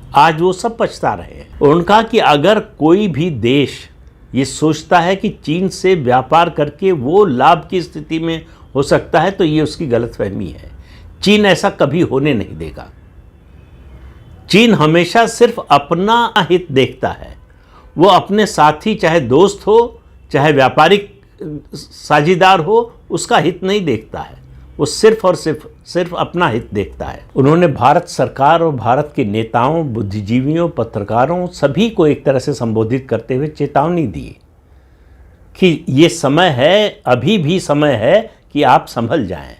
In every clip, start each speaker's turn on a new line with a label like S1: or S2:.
S1: आज वो सब पछता रहे हैं। उन्होंने कहा कि अगर कोई भी देश ये सोचता है कि चीन से व्यापार करके वो लाभ की स्थिति में हो सकता है तो ये उसकी गलतफहमी है। चीन ऐसा कभी होने नहीं देगा। चीन हमेशा सिर्फ अपना हित देखता है। वो अपने साथी, चाहे दोस्त हो चाहे व्यापारिक साझेदार हो, उसका हित नहीं देखता है। वो सिर्फ और सिर्फ अपना हित देखता है। उन्होंने भारत सरकार और भारत के नेताओं, बुद्धिजीवियों, पत्रकारों सभी को एक तरह से संबोधित करते हुए चेतावनी दी कि ये समय है, अभी भी समय है कि आप संभल जाएं।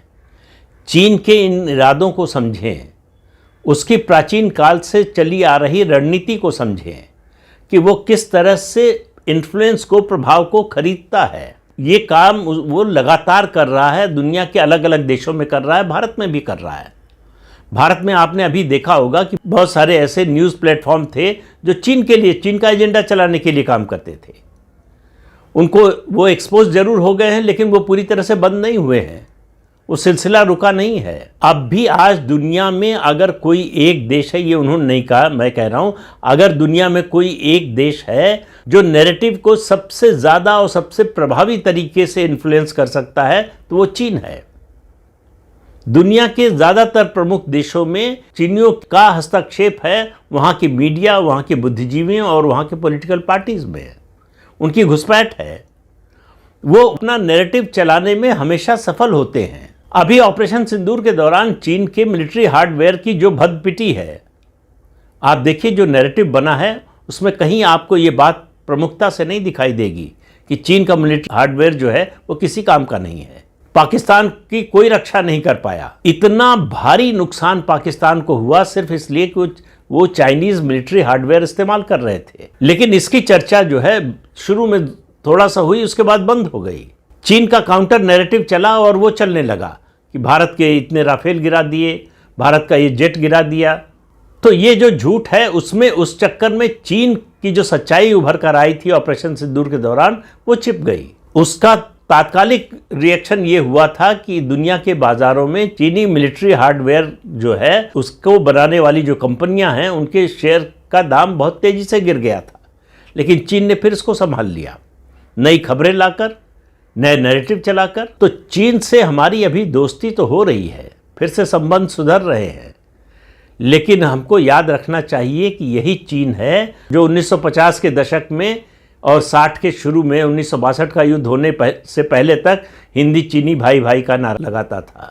S1: चीन के इन इरादों को समझें, उसकी प्राचीन काल से चली आ रही रणनीति को समझें कि वो किस तरह से इन्फ्लुएंस को, प्रभाव को खरीदता है। ये काम वो लगातार कर रहा है, दुनिया के अलग अलग देशों में कर रहा है, भारत में भी कर रहा है। भारत में आपने अभी देखा होगा कि बहुत सारे ऐसे न्यूज़ प्लेटफॉर्म थे जो चीन के लिए, चीन का एजेंडा चलाने के लिए काम करते थे। उनको वो एक्सपोज जरूर हो गए हैं, लेकिन वो पूरी तरह से बंद नहीं हुए हैं। वो सिलसिला रुका नहीं है। अब भी आज दुनिया में अगर कोई एक देश है, ये उन्होंने नहीं कहा, मैं कह रहा हूँ, अगर दुनिया में कोई एक देश है जो नैरेटिव को सबसे ज़्यादा और सबसे प्रभावी तरीके से इन्फ्लुएंस कर सकता है तो वो चीन है। दुनिया के ज़्यादातर प्रमुख देशों में चीनियों का हस्तक्षेप है, वहाँ की मीडिया, वहाँ के बुद्धिजीवियों और वहाँ के पॉलिटिकल पार्टीज में उनकी घुसपैठ है। वो अपना नैरेटिव चलाने में हमेशा सफल होते हैं। अभी ऑपरेशन सिंदूर के दौरान चीन के मिलिट्री हार्डवेयर की जो भद पिटी है, आप देखिए जो नैरेटिव बना है उसमें कहीं आपको ये बात प्रमुखता से नहीं दिखाई देगी कि चीन का मिलिट्री हार्डवेयर जो है वो किसी काम का नहीं है। पाकिस्तान की कोई रक्षा नहीं कर पाया। इतना भारी नुकसान पाकिस्तान को हुआ सिर्फ इसलिए कि वो चाइनीज मिलिट्री हार्डवेयर इस्तेमाल कर रहे थे। लेकिन इसकी चर्चा जो है शुरू में थोड़ा सा हुई, उसके बाद बंद हो गई। चीन का काउंटर नैरेटिव चला और वो चलने लगा कि भारत के इतने राफेल गिरा दिए, भारत का ये जेट गिरा दिया। तो ये जो झूठ है उसमें, उस चक्कर में चीन की जो सच्चाई उभर कर आई थी ऑपरेशन सिंदूर के दौरान, वो छिप गई। उसका तात्कालिक रिएक्शन ये हुआ था कि दुनिया के बाजारों में चीनी मिलिट्री हार्डवेयर जो है उसको बनाने वाली जो कंपनियां हैं उनके शेयर का दाम बहुत तेजी से गिर गया था। लेकिन चीन ने फिर इसको संभाल लिया, नई खबरें लाकर, नए नैरेटिव चलाकर। तो चीन से हमारी अभी दोस्ती तो हो रही है, फिर से संबंध सुधर रहे हैं, लेकिन हमको याद रखना चाहिए कि यही चीन है जो 1950 के दशक में और 60 के शुरू में 1962 का युद्ध होने से पहले तक हिंदी चीनी भाई भाई का नारा लगाता था।